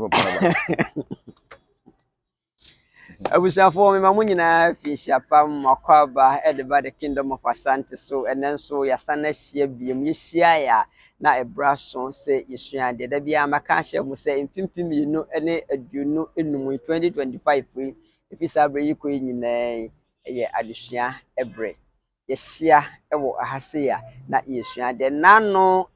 papa. Abusuafo me ma mo nyinaa fi Hyiapam Makwaba Edeba the Kingdom of Asante so enen so yasana hye biem yehia ya na ebra so se yesua de da bia maka hye mu se mfimpim yinu ene aduonu enum 2025 efi sabre yi ko nyinaa ye adesua ebre yehia ewo ahase ya na yesua de nano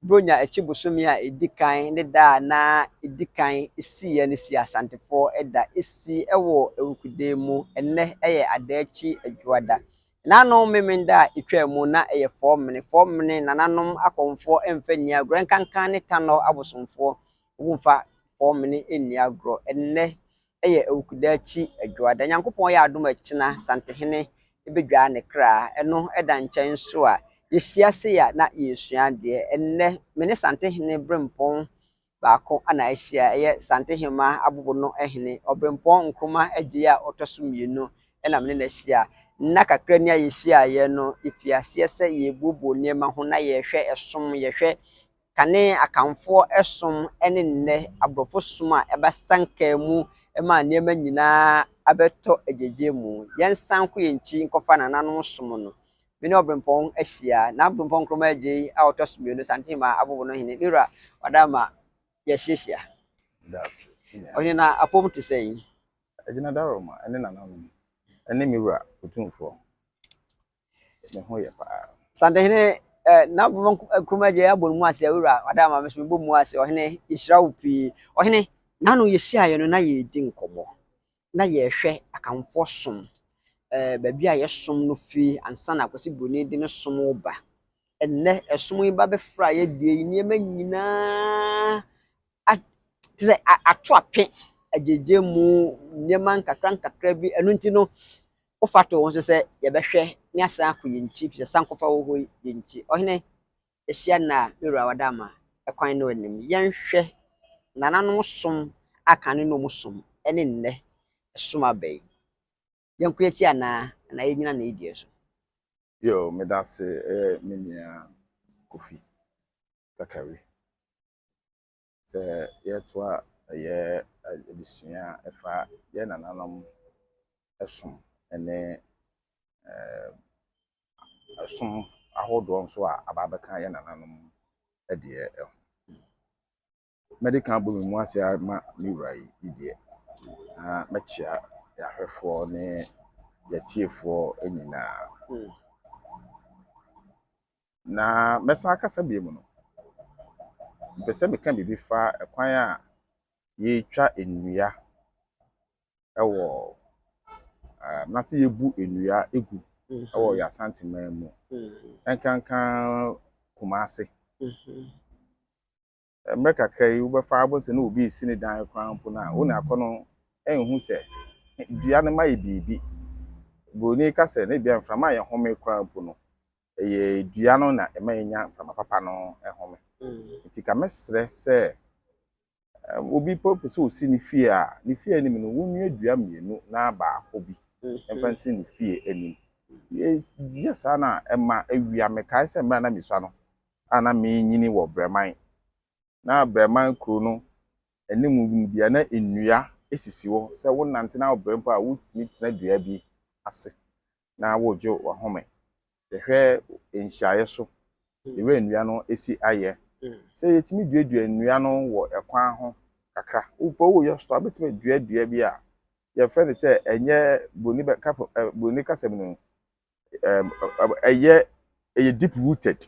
bronya echibusumi a edikan ne da na edikan esi ye ne si asantefo eda esi ewo ewukude mu enne eye adachi adwada nano memenda etwa mu na eye 4 mene nananom akomfo emfani agro enkankan ne tano abosomfo wumfa 4 mene eni agro enne eye ewukudachi adwada nyankopon ya adom akina santehene ebedwa ne kra eno eda nkyɛn so a yesiase ya na yesua de enne mene santehene brempon baako ana ahyia eye santehema abubu no ehene obrempon nkroma agye a otoso mienu ena mene na ahyia na kakra ni ayehyia ye no ifiase se yebubu niema ho na yehwɛ esom yehwɛ kane akamfo esom ene nne abrofo som a ebasanka mu ema niema nyinaa abeto agyegye mu yensan ko yenchi nkofa nananom som no mene obrempon ahyia na obrempon kroma agye a otoso mienu santehema abubu no hene mira wadama yeshyeshia That's onye na apom te sei Ejina daroma ene nananom ene miwura otumfo me ho ye pa santehene na obrempon kroma agye abon mu ase awura wadama meso bo mu ase ohene yeshira upi ohene nanu yeshia ye no na yedi nkomo na yehwɛ akamfo som baabi a yesom no fi ansa na akwasi broni de no som ba enne esom yi ba befra ye die niema nyinaa tize ato ape agyegye mu niema nkakra bi enu nti no ofato won so se ye behwɛ ni asa akoye nchi fi sankofa wo ho ye nchi ohene ehia na mira wadama ekwan no anim yenhwɛ nananom som akane no mu som ene nne som abai yanku echi ana na yenyina na edie so yo me that's minia Kofi Kakari se yetwa ye edisua efa ye nananom esom ene esom ahodo nso a ababeka ye nananom ede medical bu mu ase ma miwura yi ide na mechia ya hwefo ne yatiefo enyina na mesa akasa bie mu no mpese meka bibi fa ekwan a yetwa ennua ewo na se yebu ennua egu ewo ya santiman mu enkankan Kumase meka kai wo befa abose na obi isi ne dan kwan po na wo na akono enhu se dua ne mai bibi boni kase ne bia mframa ye home kwan po no eye dua no na emanya mframa papa no ehome nti ka mesre se obi popese osi ni fie a ni fie anim no wonua dua mienu na ba akobi emfansi ni fie anim yes ana ema awia mekai se mra na miswa no ana me nyini wo breman na breman kro no anim bia na ennua esisi wo se wo nante na obrempo a wutimi tena dua bi ase na wojo wo home ehwe enhyaye so ewe ennua no esi aye se yetimi duadua nnua no wo ekwan ho kakra upo wo yo sto abetimi duadua bi a ye fe ne se enye boni be kafo boni kasem no eye deep rooted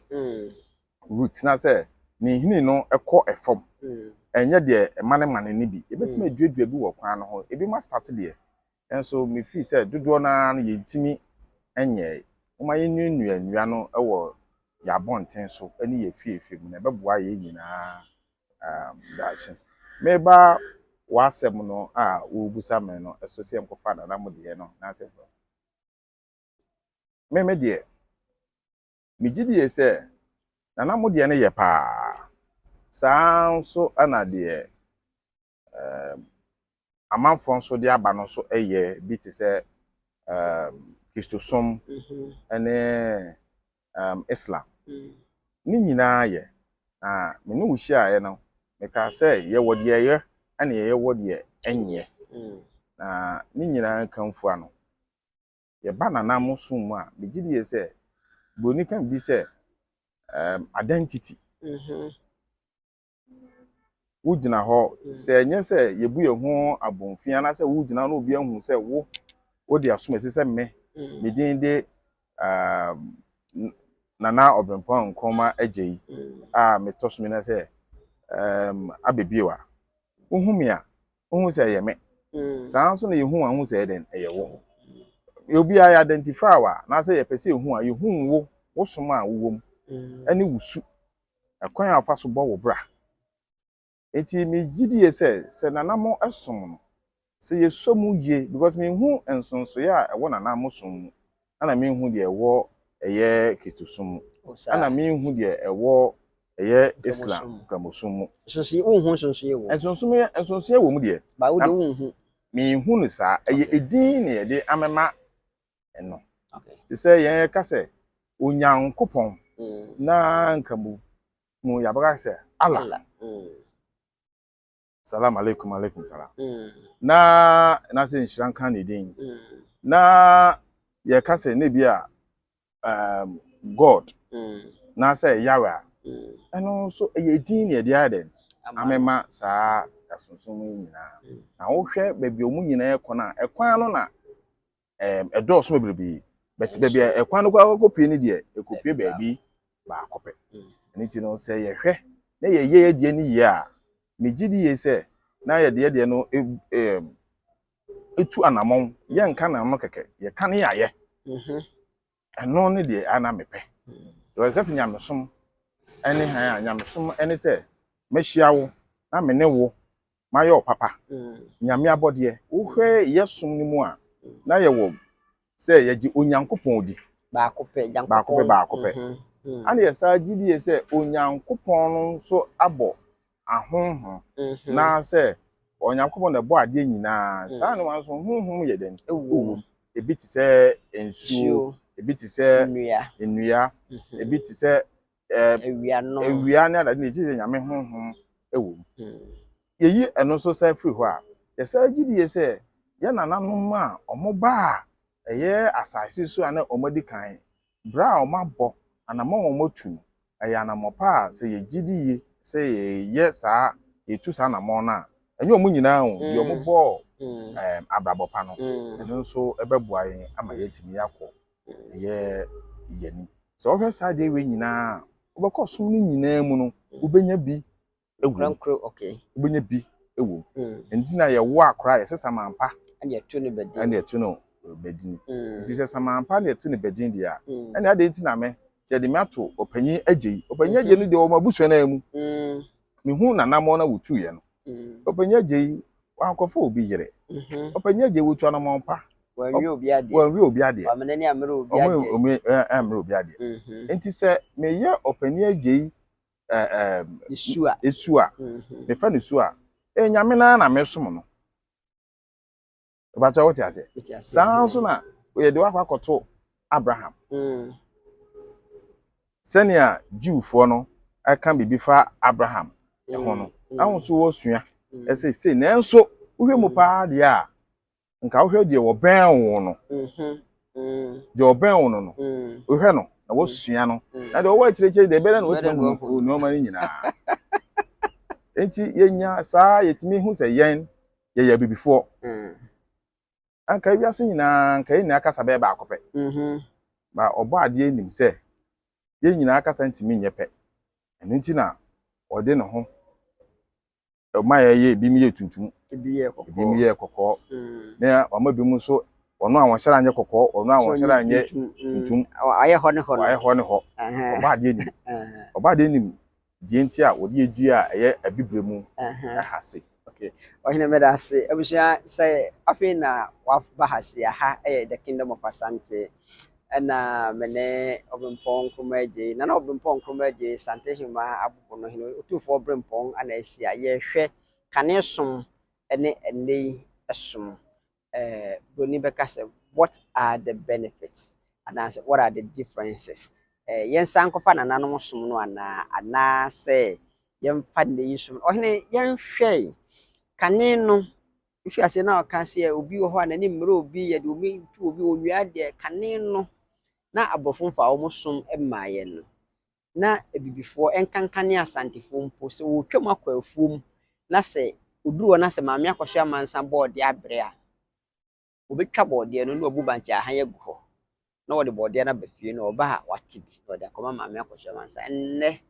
root na se ni hini no ekọ efom enye de mane ni bi ebetimi duadua bi wo kwan no ho ebi ma start de enso me fi se dodo na ye ntimi enye uma ye nnua no ewo ya bonten so ani ye fie mu na beboa ye nyina dachi meba wasem no a wo busa me no eso se emkofa na mo de no na se me de me gidi se na mo de ne ye pa san so ana de amanfo so de aba no so eye bi ti se Kristosom ene Islam ni nyina ye me no wuhia ye no meka sɛ yɛ wɔ deɛ yɛ ɛna yɛ wɔ deɛ ɛnyɛ na ne nyinaa kamfo ano yɛba nanam so mu a megye die sɛ broni kan bi sɛ identity wogyina hɔ sɛ nyɛ sɛ yɛbu yɛ ho abomfia na sɛ wogyina no obi ahu sɛ wo de asom esi sɛ me medin de Nana Obempɔn Nkrumah agye yi a metɔ so me na sɛ abebiewa wohu me a wohu sɛ yɛ me saa nso na yehu a hu sɛ den ɛyɛ wo obi a identify wa na sɛ yɛpɛ sɛ yehu a yehu wo som a wo wom ɛne wusu ɛkwan a afa so bɔ wo bra enti me gidie sɛ nanamo ɛsom no sɛ yesom yie because me hu ensonso ya ɛwɔ nanamo som mu ana me hu de ɛwɔ ɛyɛ Kristosom mu ana me hu de ɛwɔ ɛyɛ Islam kamosom mu sonso wo hu sonso ye wo ensonso ye wo mu de ba wo de wo hu me hu no saa ɛyɛ edin na yɛde amema ɛno te sɛ yɛn ka sɛ Onyankopɔn na nkamu mu yabaka sɛ Allah salam alaikum alaikum salam na sɛ nhyira nka ne din na yɛ ka sɛ ne bia God na sɛ Yahweh ɛno so ɛyɛ din na yɛde ayɛ amema saa asonsom nyinaa na wohwɛ baabi omu nyinaa ɛkɔ na ɛkwan no na ɛdɔɔso bebrebe but baabi ɛkwan no kwa kopie ne deɛ ekopie baabi ba akɔpɛ ɛne ti no sɛ yɛhwɛ na yɛyɛ yɛde ne yie a megidi yɛ sɛ na yɛde no etu anamon yɛnka na no kɛkɛ yɛka ne yɛayɛ ɛno ne deɛ ana mepɛ yɛka sɛ nyamesom ɛne han a nyamesom ɛne sɛ mɛhyia wo na me ne wo mayɛ papa nyame abɔdeɛ wohwɛ yɛsom ne mu a na yɛwɔ sɛ yɛgye Onyankopɔn di baako pɛ ana yɛsa gidi yɛ sɛ Onyankopɔn no so abɔ ahonho na sɛ Onyankopɔn na bɔ ade nyinaa saa ne wan so honhom yɛ den ewu ebi te sɛ ensuo ebi te sɛ nnua ebi te sɛ ewia ne adade ne ti sɛ nyame honhom ewu yeyi eno so sɛ free hɔ a yɛsa gidi yɛ sɛ yɛ nananom a ɔmo ba a ɛyɛ asase so ana ɔmo di kan bra a ɔmo abɔ anamɔ ɔmo tu ɛyɛ anamɔpa a sɛ yɛ gidi yɛ sɛ yɛ saa yɛtu saa anamɔ na ɛnyɛ ɔmo nyinaa o bi ɔmo bɔ abrabɔpa no ɛno nso ɛbɛboa yɛn ama yɛtimi yakɔ ɛyɛ yɛni sɛ ɔhwɛ saa de we nyinaa wobɛkɔ som no nyinaa mu no wobɛnya bi ewu wobɛnya bi ewu nti na yɛwo akora yɛsɛ samampa ɛne ɛto no bedini nti sɛ samampa na ɛto no bedini dia ɛne ade nti na me sɛ de me ato opanyin agye no de ɔma busua na mu mehu nanamɔ na wotu yɛ no opanyin agye wankɔfo obi yere opanyin agye wotu anamɔmpa wanwi obi ade wamenani amere obi ade nti sɛ meyɛ opanyin agye esua me fa ne sua nyame na mesom no obato wote ase saa nso na yɛde wakɔto Abraham sɛnea Jewfoɔ no aka bibi fa Abraham ɛho no ahonso wɔ sua ɛsɛ nanso wohwɛ mu paa de a nka wohwɛ de wɔ bɛn wo no de wɔ bɛn wo no wohwɛ no na wɔ sua no na de wɔ akyirɛkyirɛ de bɛn na wotuma hu nneɛma no nyinaa enti yenya saa yɛtimi hu sɛ yɛn yɛyɛ bibifoɔ anka wiase nyinaa anka yɛn nyinaa kasa bɛɛ baako pɛ ba ɔbɔ adeɛ nim sɛ yɛn nyinaa kasa ntimi nyɛ pɛ ɛno nti na ɔde ne ho ɔma yɛyɛ bi mi yɛ tuntum ebi mi yɛ kɔkɔɔ na ɔma bi mu so ɔno a wɔhyɛ anyɛ kɔkɔɔ ɔno a wɔhyɛ anyɛ tuntum ayɛ hɔ ne hɔ ɔbɔ adeɛ nim die nti a wɔde edua a ɛyɛ abibre mu ɛhase ɔhene meda ase abusua sɛ afei na waba hase aha ɛyɛ the Kingdom of Asante ɛna mene Obempɔn Nkrumah agye na Obempɔn Nkrumah agye Sante Hima abobo no hene otumfoɔ Obempɔn ana ahyia yɛhwɛ kane som ɛne ɛnɛ ɛsom broni bɛka sɛ what are the benefits and what are the differences yɛn san kɔfa nananom som no ana sɛ yɛmfa ne yi so ɔhene yɛnhwɛ kane no ifi ase na ɔka sɛ obi wɔ hɔ a n'ani mmerɛ obi yɛde obi tu obi onwia deɛ kane no na aborɔfo mfa wɔn som mmaa yɛn no na abibifoɔ nkankane asantefoɔ mpo sɛ wɔtwam akɔ afuom na sɛ oduru hɔ na sɛ maame akɔhwɛ amansa bɔɔdeɛ abrɛ a obɛtwa bɔɔdeɛ no na wabu bankye ahan agu hɔ na wɔde bɔɔdeɛ no aba fie no ɔba a wate bi na ɔde akɔma maame akɔhwɛ amansa nnɛ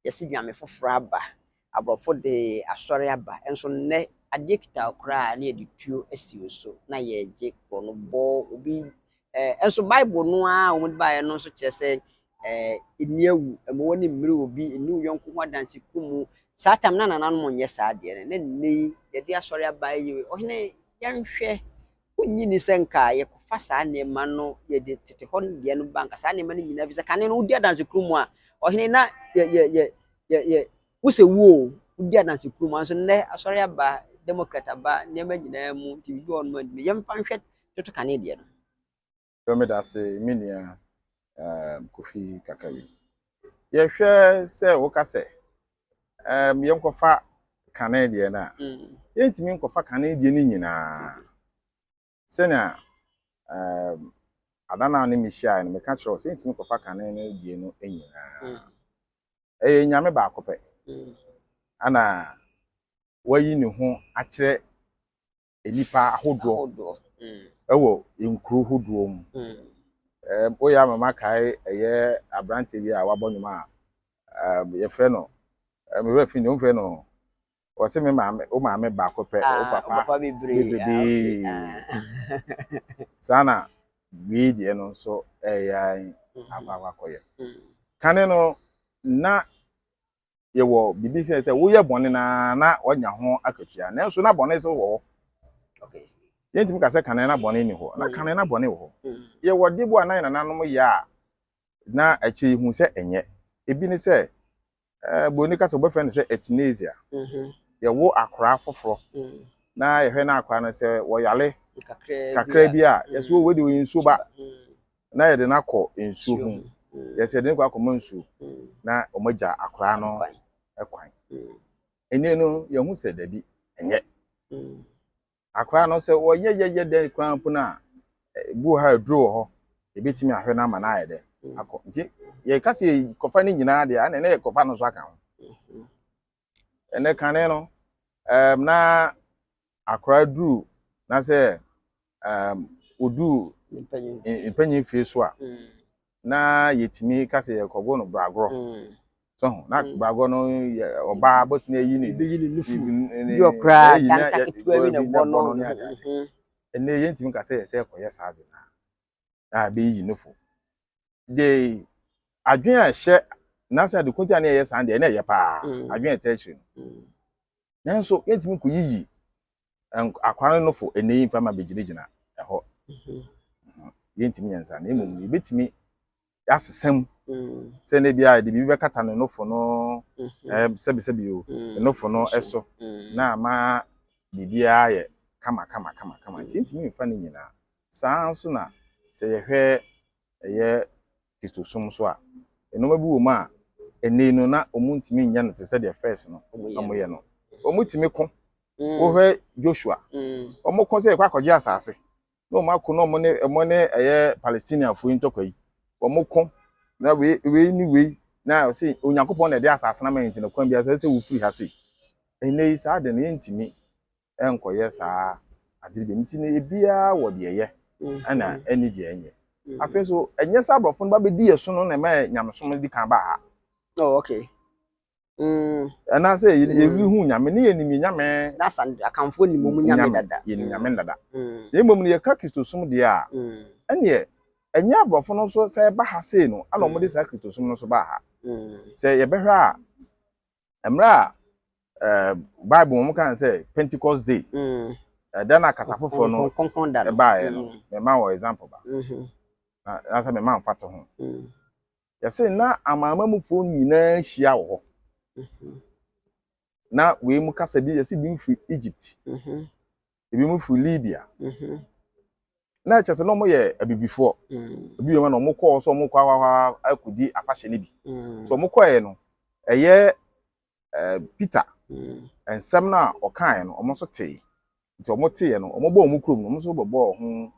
yɛsi nyame foforɔ aba aborɔfo de asɔre aba nso nnɛ adeɛ kita koraa na yɛde tuo asi wo so na yɛgye korɔ no bɔ obi nso bible no a wɔn de baeɛ no nso kyerɛ sɛ ɛni awu ɛmɔ ne mmiri obi ɛni yɔnko ho adanse kumu saa tam na nananom nyɛ saa adeɛ no na nnɛ yi yɛde asɔre aba yi ɔhene yɛnhwɛ wonyi ni sɛ nka yɛkɔfa saa nneɛma no yɛde tete hɔ no deɛ no ba nka saa nneɛma no nyinaa bi sɛ kane no wodi adanse kumu a ɔhene na wosɛ wuo wodi adanse kumu nso nnɛ asɔre aba democrat aba nneɛma nyinaa mu nti bibi wɔ no mu yɛmfa nhwɛ toto kane deɛ no yɛmɛ da se minia Kofi Kakawi yɛhwɛ sɛ woka sɛ yɛnkɔfa kane deɛ na yɛntimi nkɔfa kane deɛ ni nyinaa sɛnea adana ne mehyia no meka kyerɛw sɛ yɛntimi nkɔfa kane no deɛ no nyinaa ɛyɛ nyame baako pɛ ana wayi ne ho akyerɛ enipa ahodoɔ ɛwɔ nkuro hodoɔ mu oya mama kai ɛyɛ abrante bi a wabɔ nyuma a yɛfrɛ no me refi ne mfrɛ no wɔse me maame o maame baako pɛ o papa bebree sana wi deɛ no so ɛyɛ akɔyɛ kane no na yɛwɔ bibi sɛ woyɛ bɔne na wɔnya ho akatua nanso na bɔne so wɔ okay yɛntimi ka sɛ kane na bɔne ni hɔ na kane na bɔne wɔ hɔ yɛwɔ de bo a na nananom yɛ a na akyi hu sɛ ɛnyɛ ebi ne sɛ boni ka sɛ bɔfɛ no sɛ etinesia yɛwo akora foforo na yɛhwɛ na akora no sɛ wɔyale kakra bi a yɛsɛ wo wedi nsuo ba na yɛde na kɔ nsuo hu yɛsɛ de kɔ akɔma nsuo na ɔmagya akora no ɛkwan ene no yɛhu sɛ dabi ɛnyɛ akora no sɛ wɔyɛ de kwan po na bu ha duro hɔ ebetimi ahwɛ na ama na ayɛ de akɔ nti yɛ ka sɛ kɔfa ne nyinaa de ana ne kɔfa no so aka ho ene kane no na akora duru na sɛ odu impanyin fie so a na yɛtimi ka sɛ yɛkɔgo no bragoro so na bragoro no ɔba bosne yi ne yo kra tanka ketua bi ne bɔ no ene yɛntimi ka sɛ yɛsɛ kɔyɛ saa de na be yi no fo de adwen a hyɛ na sɛ de kontia ne yɛ saa de na yɛ pa adwen attention nanso yɛntimi kɔ yiyi akwara no fo ene yi fama begirigina ɛhɔ yɛntimi nyansa na emom ne betimi asesam sɛ ne bia de bibi bɛkata ne no fo no sɛbi o no fo no ɛso na ma bibia yɛ kama yɛntimi mfa ne nyinaa saa nso na sɛ yɛhwɛ ɛyɛ kristosom so a enoma bi wɔ mu a ene no na omuntimi nya no te sɛ de first no amoyɛ no omutimi ko wo hwɛ Joshua omukon sɛ ekwa akɔgye asase na omako na omo ne ɛyɛ Palestinian fo ntɔkwa yi omukon na we ni we na sɛ onyankopɔn na de asase na man ntina kwan bi asase wo firi ha sɛ ene yi saa de ne ntimi ɛnkɔyɛ saa adiri bi ntini ebia wɔ de ɛyɛ ana ani de ɛnyɛ afei so ɛnyɛ sa abrɔfo no ba bedi yɛ so no na ma nyamesom di kan ba ha oh okay ana sɛ yɛwi hu nyame ne yɛnimi nyame that's and akamfo ni mom nyame dada yɛni nyame dada na emom ne yɛka kristosom de a ɛne ɛnyɛ abrɔfo no so sɛ ba ha sei no ana ɔmo de sa kristosom no so ba ha sɛ yɛbɛhwɛ a emra bible mo kan sɛ Pentecost day da na kasa foforo no ba yɛ no me ma wo example ba na sɛ me ma mfa to ho yɛsɛ na amamamufo nyinaa hyia wɔ hɔ na we mu kasa bi yɛsɛ bi mfi Egypt ebi mu fi Libya na kyerɛ no mo yɛ abibifo obi yɛ no mo kɔ so mo kɔ akodi afahye ne bi so mo kɔ yɛ no ɛyɛ Peter ensem na okae no omo so te nti omo te no omo bo omo krom no omo so bobo ho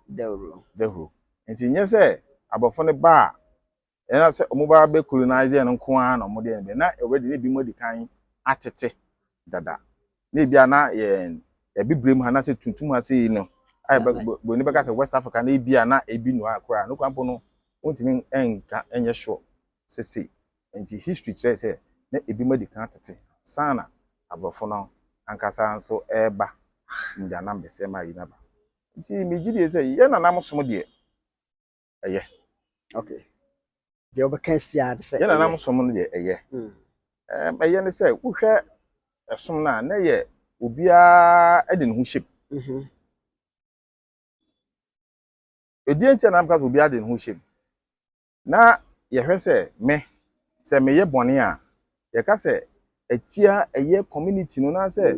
dahuro nti nye se abofo ne ba ena se omo ba be colonize no nko a na omo de be na already ne bi modi kan atete dada na bia na ye bibrem ha na se tuntum ha se no ai bo ni beka se West Africa na bia na ebi no akora no kwampo no ontimi enka enye sure se nti history chere se na ebi modi kan atete sana abrofo no ankasa nso eba ndia na mbese ma yi na ba nti megidi se ye na nam som de eye okay de obekansia de se ye na nam som no de eye eye ne se wo hwe esom na ye obia ede ne ho hyem edientia na amka obia ede ne ho hyem na ye hwe se me ye bone a ye ka se etia eye community no na se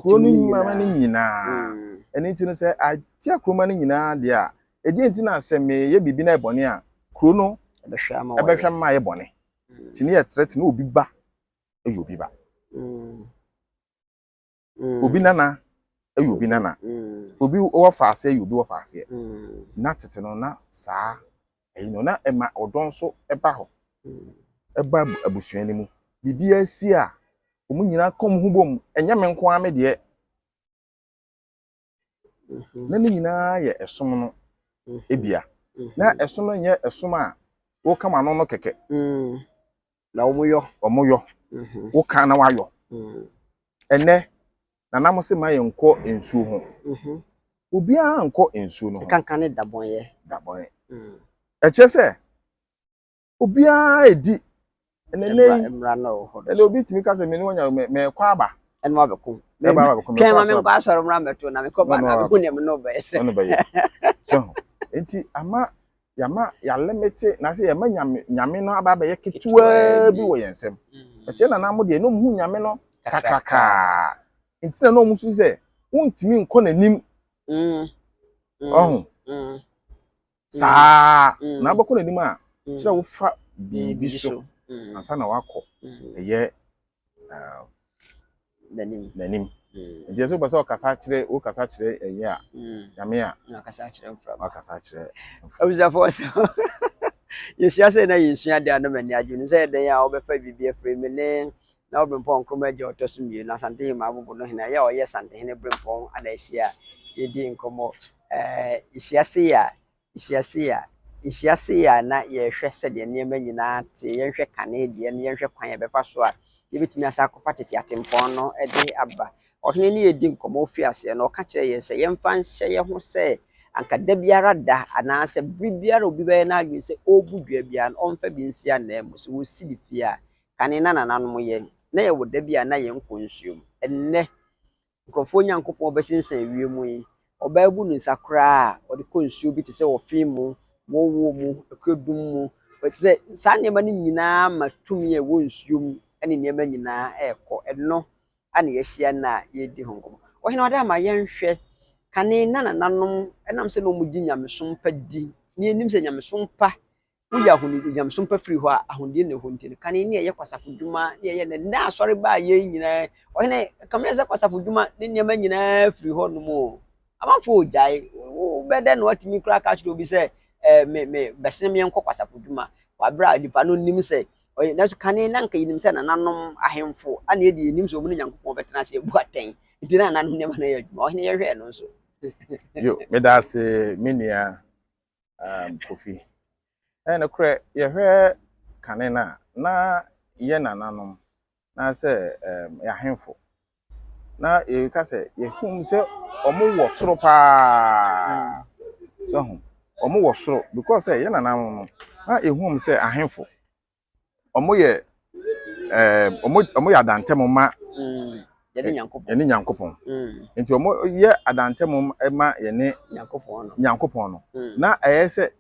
krono mama ni nyina eni ti no se atia kroma ni nyina de a edienti na se me ye bibi na ebone a krono ebehwa ma ye bone ti ne ye threat na obi ba obi ba obi nana obi nana obi wo faase obi wo faase na tete no na saa eyi no na ema odon so eba ho eba abusuan ni mu bibi asi a omu nyina kom hu bom enya me nko ame de na ni nyina ye esom no ebia na esom no nye esom a wo kama no no keke na omoyo wo ka na wayo ene na nam se ma ye nko ensuo ho obi a nko ensuo no kankan ne dabon eche se obi a edi emra no ho ele obi timi ka se me ni wonya me kwa aba en ma bekum me ma me kwa soro mra meto na me ko ba na hu ne me no be se no be so enti ama yama ya limite na se yama nyame no aba ye ketua bi wo yensem eche na nam de no hu nyame no kakraka enti na no mu su se wontimi nko nanim sa na bako nanim a kira wo fa bibi so asa na wako eye nanim nti so basa okasa kire wo kasa kire eye a nyame a na kasa kire mfra kasa kire obuza force yesia se na yesua de anomani adwunu se den ya obefa bibi afre mele na obempon kroma je otoso mie na sante ma abubu no hina ya oye sante hene brempon ana ehia yedi nkomo isiase ya na ye hwe se de niam nyina te ye hwe kane de ne ye hwe kwan ye befa so a ye bitumi asa akofa tete atempon no e de aba ohene ne yedi nkomo ofiase no ka kire ye se ye mfa nhye ye ho se anka da biara da ana se biara obi be na adwen se obudua bia no omfa bi nsia na emu se wo si di fia kane na nananom ye na ye wo da bia na ye nkonsuom enne nkrofo nyankopon obesensan wiemu yi obaabu no nsakra o de konsuo bi te se ofi mu wo mu ekedum mu but se sa niema ni nyina matumi e wo nsuom ene niema nyina ekọ enno ane ye hia na ye di honkom ohina oda ma ye nhwe kane na nananom enam se no mugi nyamesom pa di ni enim se nyamesom pa uya huni nyamesom pa firi ho a ahonde ne ho ntini kane ne ye kwasafo dwuma ne ye ne na asori ba ye nyina ohina kameza kwasafo dwuma ne niema nyina firi ho no mo amafo ojai wo bede no atimi kra ka chiro bi se me besem ye nkọ kwasafo dwuma wa bra nipa no nim se oye na so kane na nka yinim se na nanom ahemfo ana ye di yinim so omu nyankopon betena se ebu aten nti na nanom ne ma na ye dwuma ohina ye hwe no so yo me da se minia Kofi na kure ye hwe kane na ye nananom na se ya hemfo na e ka se ye hum se omo wo soro pa so hum omo wo soro because ye nananom no na e hum se ahemfo omo ye omo ya dantem ma ye nyankopon nti omo ye adantem ma ye ne nyankopon no na eye se